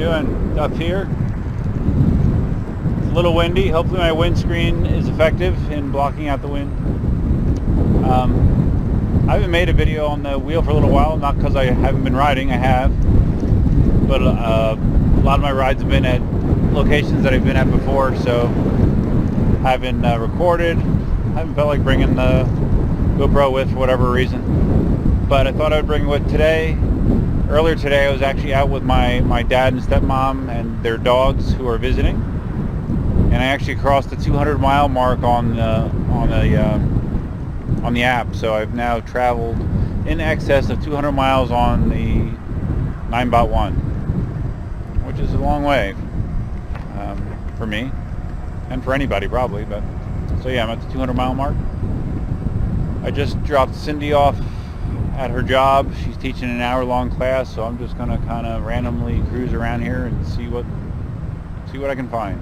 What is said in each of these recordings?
doing? Up here. It's a little windy. Hopefully my windscreen is effective in blocking out the wind. I haven't made a video on the wheel for a little while, not because I haven't been riding, I have. But a lot of my rides have been at locations that I've been at before, so I haven't recorded. I haven't felt like bringing the GoPro with for whatever reason. But I thought I would bring it with today. Earlier today I was actually out with my dad and stepmom and their dogs who are visiting. And I actually crossed the 200 mile mark on the app. So I've now traveled in excess of 200 miles on the Ninebot One, which is a long way for me and for anybody probably. But so yeah, I'm at the 200 mile mark. I just dropped Cindy off at her job. She's teaching an hour-long class, so I'm just gonna kind of randomly cruise around here and see what I can find.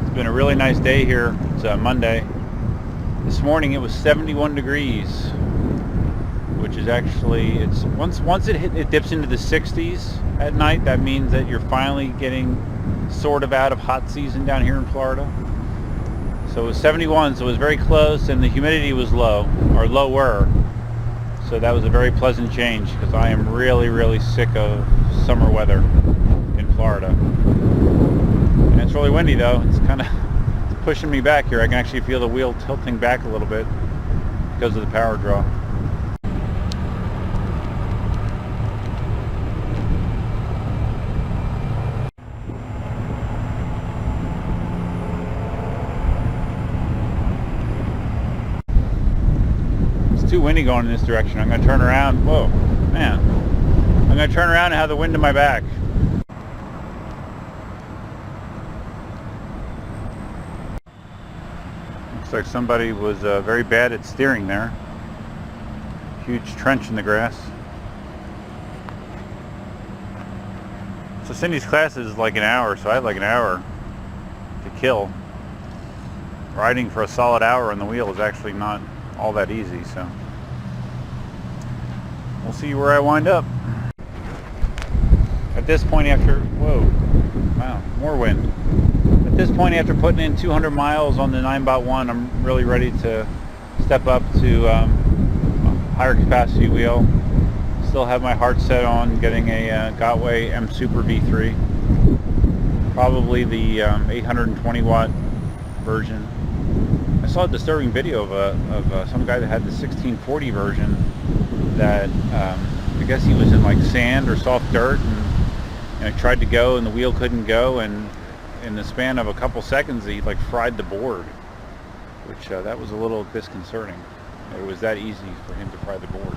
It's been a really nice day here. It's Monday. This morning it was 71 degrees, which is actually, it's once it dips into the 60s at night, that means that you're finally getting sort of out of hot season down here in Florida. So it was 71, so it was very close, and the humidity was low, or lower. So that was a very pleasant change, because I am really sick of summer weather in Florida. And it's really windy though. It's kind of pushing me back here. I can actually feel the wheel tilting back a little bit because of the power draw. Too windy going in this direction. I'm going to turn around. Whoa, man. I'm going to turn around and have the wind in my back. Looks like somebody was very bad at steering there. Huge trench in the grass. So Cindy's class is like an hour, so I have like an hour to kill. Riding for a solid hour on the wheel is actually not all that easy, so we'll see where I wind up. At this point after, whoa, wow, more wind. At this point after putting in 200 miles on the Ninebot One, I'm really ready to step up to a higher capacity wheel. Still have my heart set on getting a Gotway M Super V3. Probably the 820 watt version. I saw a disturbing video of some guy that had the 1640 version that I guess he was in like sand or soft dirt, and tried to go and the wheel couldn't go, and in the span of a couple seconds he like fried the board, which that was a little disconcerting. It was that easy for him to fry the board.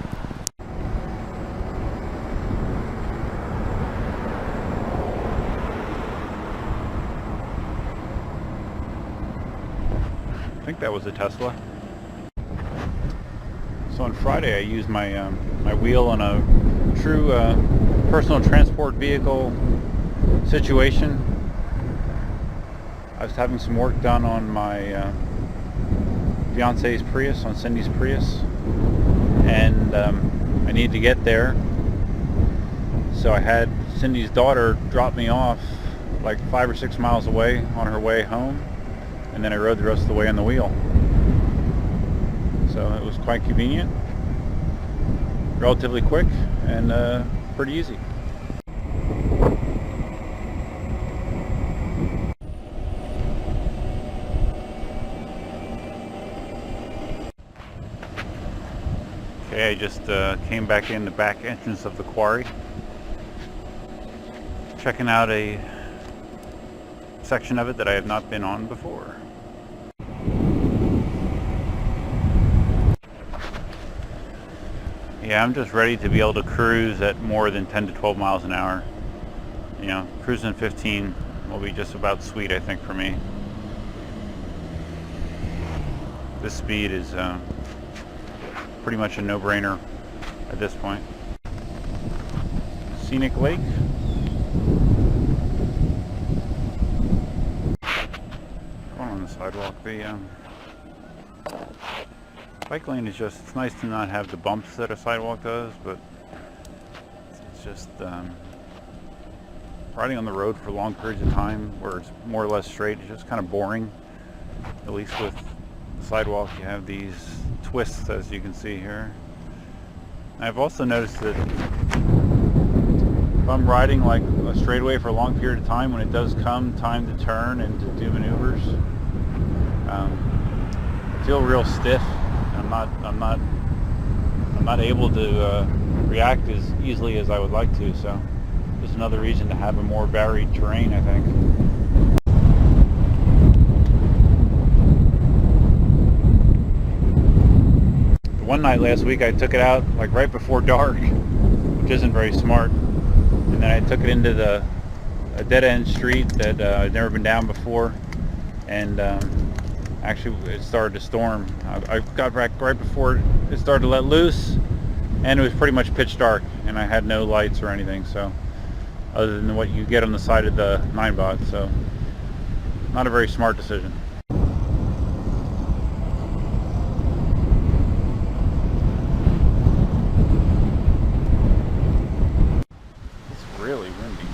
I think that was a Tesla. So on Friday I used my my wheel on a true personal transport vehicle situation. I was having some work done on my fiance's Prius, on Cindy's Prius, and I needed to get there. So I had Cindy's daughter drop me off like 5 or 6 miles away on her way home, and then I rode the rest of the way on the wheel. So it was quite convenient, relatively quick, and pretty easy. Okay, I just came back in the back entrance of the quarry, checking out a section of it that I have not been on before. Yeah, I'm just ready to be able to cruise at more than 10 to 12 miles an hour. You know, cruising 15 will be just about sweet, I think, for me. This speed is pretty much a no-brainer at this point. Scenic lake. Going on the sidewalk. The Bike lane is just, it's nice to not have the bumps that a sidewalk does, but it's just riding on the road for long periods of time where it's more or less straight is just kind of boring. At least with the sidewalk you have these twists, as you can see here. I've also noticed that if I'm riding like a straightaway for a long period of time, when it does come time to turn and to do maneuvers, I feel real stiff. I'm not able to react as easily as I would like to. So just another reason to have a more varied terrain, I think. One night last week I took it out like right before dark, which isn't very smart, and then I took it into a dead-end street that I'd never been down before, and actually it started to storm. I got back right before it started to let loose, and it was pretty much pitch dark, and I had no lights or anything, so other than what you get on the side of the Ninebot, so not a very smart decision. Really windy.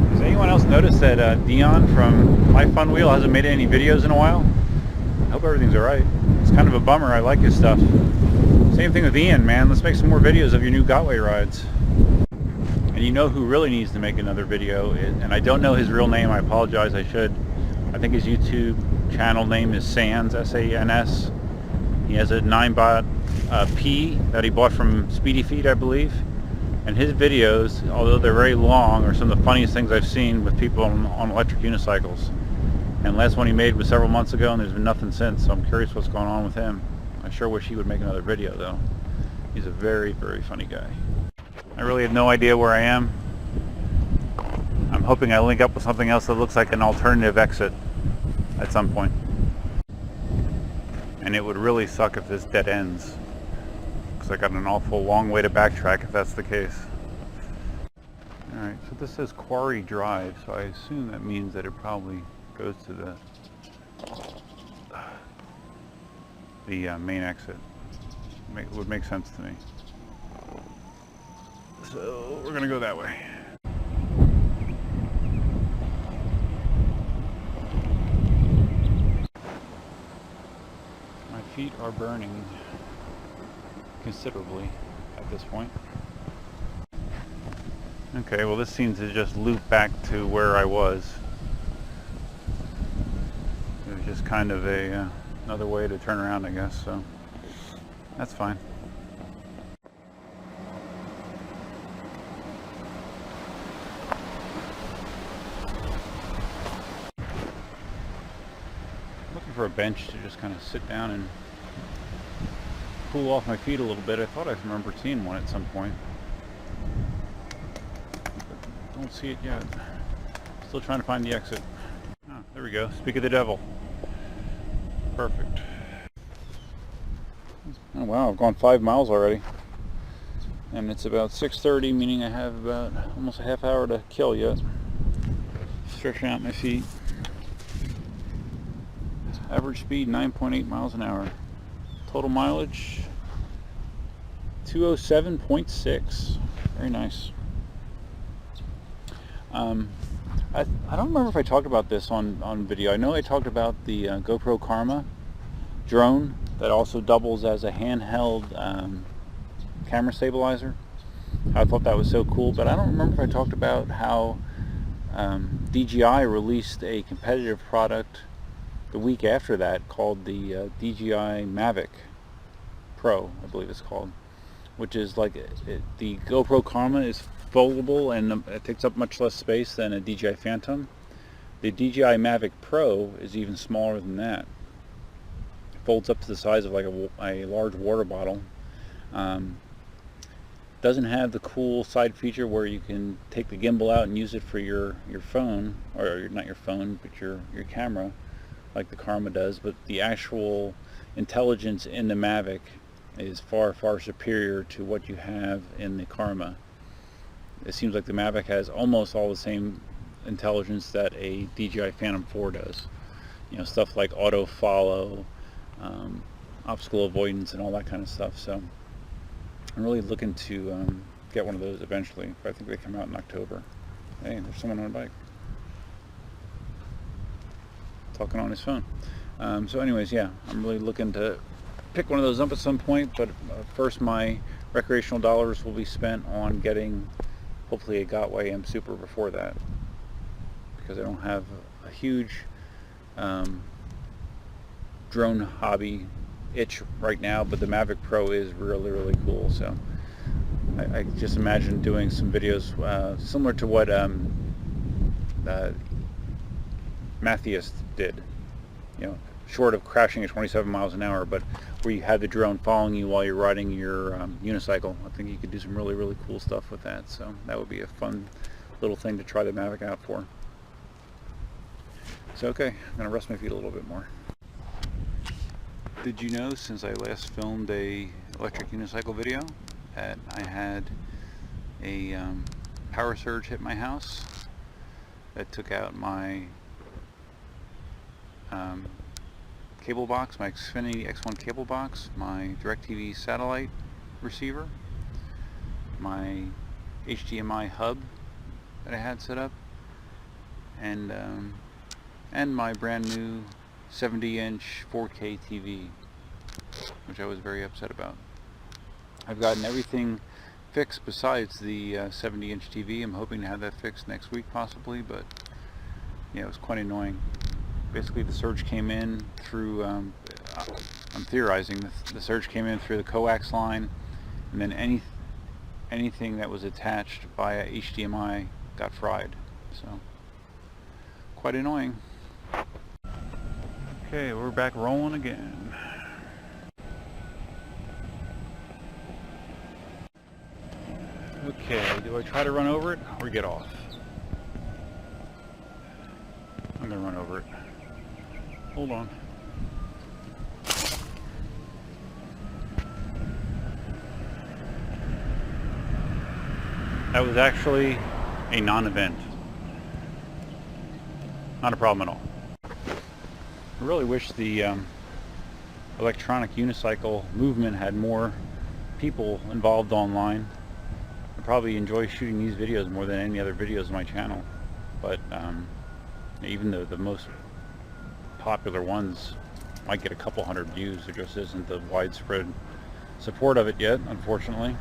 Has anyone else noticed that Dion from My Fun Wheel hasn't made any videos in a while? I hope everything's alright. It's kind of a bummer. I like his stuff. Same thing with Ian, man. Let's make some more videos of your new Gotway rides. And you know who really needs to make another video, and I don't know his real name, I apologize, I should. I think his YouTube channel name is Sans, S-A-N-S. He has a Ninebot P that he bought from Speedy Feet, I believe, and his videos, although they're very long, are some of the funniest things I've seen with people on electric unicycles. And the last one he made was several months ago, and there's been nothing since, so I'm curious what's going on with him. I sure wish he would make another video, though. He's a very, very funny guy. I really have no idea where I am. I'm hoping I link up with something else that looks like an alternative exit at some point. And it would really suck if this dead ends, because I got an awful long way to backtrack if that's the case. Alright, so this says Quarry Drive, so I assume that means that it probably goes to the main exit. It would make sense to me. So we're gonna go that way. My feet are burning considerably at this point. Okay, well this seems to just loop back to where I was. It was just kind of another way to turn around, I guess, so that's fine. Looking for a bench to just kind of sit down and cool off my feet a little bit. I thought I remember seeing one at some point, but don't see it yet. Still trying to find the exit. Oh, there we go. Speak of the devil. Perfect. Oh wow, I've gone 5 miles already, and it's about 6:30, meaning I have about almost a half hour to kill yet. Stretching out my feet. Average speed 9.8 miles an hour. Total mileage 207.6. Very nice. I don't remember if I talked about this on video. I know I talked about the GoPro Karma drone that also doubles as a handheld camera stabilizer. I thought that was so cool, but I don't remember if I talked about how DJI released a competitive product the week after that called the DJI Mavic Pro, I believe it's called, which is like the GoPro Karma is foldable and it takes up much less space than a DJI Phantom. The DJI Mavic Pro is even smaller than that. It folds up to the size of like a large water bottle. Doesn't have the cool side feature where you can take the gimbal out and use it for your phone, or not your phone, but your camera, like the Karma does. But the actual intelligence in the Mavic is far, far superior to what you have in the Karma. It seems like the Mavic has almost all the same intelligence that a DJI Phantom 4 does. you know, stuff like auto follow, obstacle avoidance, and all that kind of stuff. So I'm really looking to get one of those eventually, but I think they come out in October. Hey, there's someone on a bike talking on his phone. So anyways, yeah, I'm really looking to pick one of those up at some point, but first my recreational dollars will be spent on getting hopefully a Gotway M Super before that, because I don't have a huge drone hobby itch right now, but the Mavic Pro is really cool. So I just imagine doing some videos similar to what Matthias did, you know, short of crashing at 27 miles an hour, but where you have the drone following you while you're riding your unicycle. I think you could do some really cool stuff with that, so that would be a fun little thing to try the Mavic out for. So okay, I'm going to rest my feet a little bit more. Did you know, since I last filmed a electric unicycle video, that I had a power surge hit my house that took out my cable box, my Xfinity X1 cable box, my DirecTV satellite receiver, my HDMI hub that I had set up, and my brand new 70-inch 4K TV, which I was very upset about. I've gotten everything fixed besides the 70-inch TV. I'm hoping to have that fixed next week possibly, but yeah, it was quite annoying. Basically the surge came in through, I'm theorizing, the surge came in through the coax line, and then anything that was attached via HDMI got fried. So quite annoying. Okay, we're back rolling again. Okay, do I try to run over it or get off? I'm gonna run over it. Hold on. That was actually a non-event. Not a problem at all. I really wish the electronic unicycle movement had more people involved online. I probably enjoy shooting these videos more than any other videos on my channel, but even the most popular ones might get a couple hundred views. There just isn't the widespread support of it yet, unfortunately.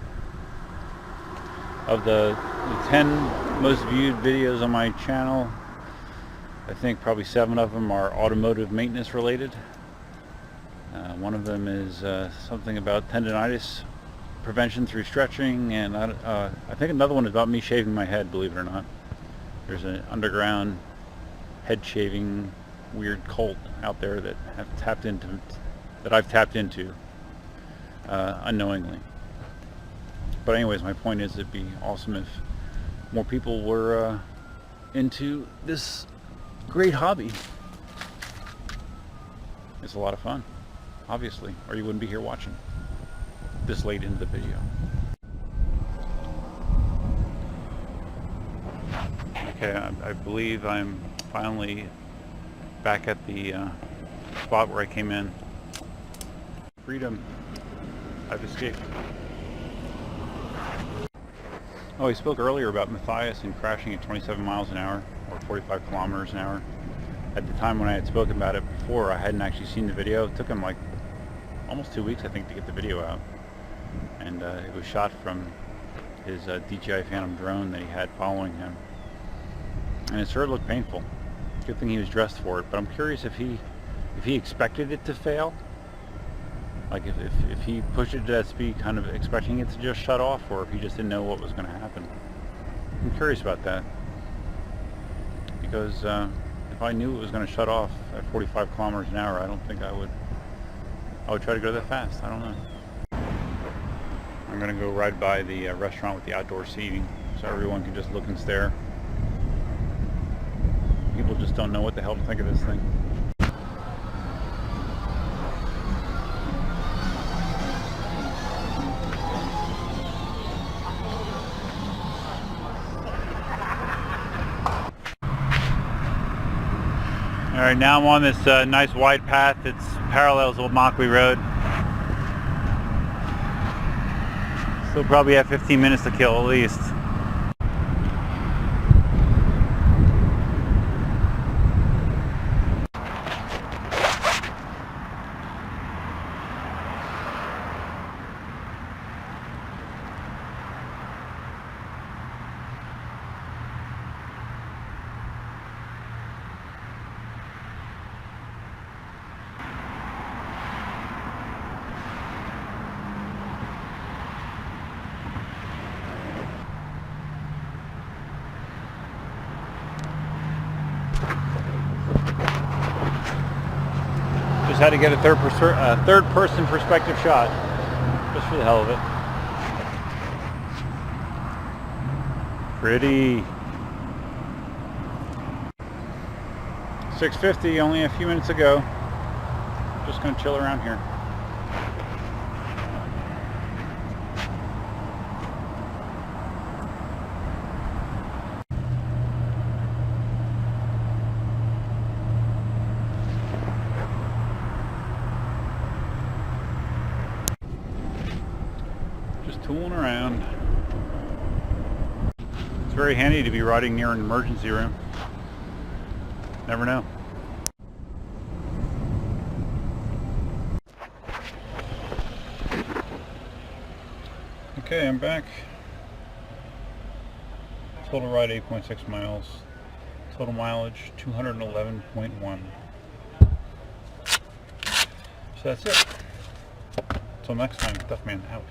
Of the 10 most viewed videos on my channel, I think probably 7 of them are automotive maintenance related. One of them is something about tendonitis prevention through stretching, and I think another one is about me shaving my head, believe it or not. There's an underground head shaving weird cult out there that I've tapped into unknowingly. But anyways, my point is it'd be awesome if more people were into this great hobby. It's a lot of fun, obviously, or you wouldn't be here watching this late into the video. Okay, I believe I'm finally back at the spot where I came in. Freedom. I've escaped. Oh, I spoke earlier about Matthias and crashing at 27 miles an hour, or 45 kilometers an hour. At the time when I had spoken about it before, I hadn't actually seen the video. It took him like almost 2 weeks, I think, to get the video out. And it was shot from his DJI Phantom drone that he had following him. And it sure looked painful. Good thing he was dressed for it, but I'm curious if he expected it to fail. Like if he pushed it to that speed kind of expecting it to just shut off, or if he just didn't know what was going to happen. I'm curious about that, because if I knew it was going to shut off at 45 kilometers an hour, I don't think I would try to go that fast. I don't know. I'm going to go ride by the restaurant with the outdoor seating so everyone can just look and stare. People just don't know what the hell to think of this thing. Alright, now I'm on this nice wide path that parallels Old Mockley Road. Still probably have 15 minutes to kill at least. Just had to get a third person perspective shot, just for the hell of it. Pretty. 6:50, only a few minutes ago. Just gonna chill around here. Just tooling around. It's very handy to be riding near an emergency room. Never know. Okay, I'm back. Total ride 8.6 miles. Total mileage 211.1. So that's it. Until next time, Duffman out.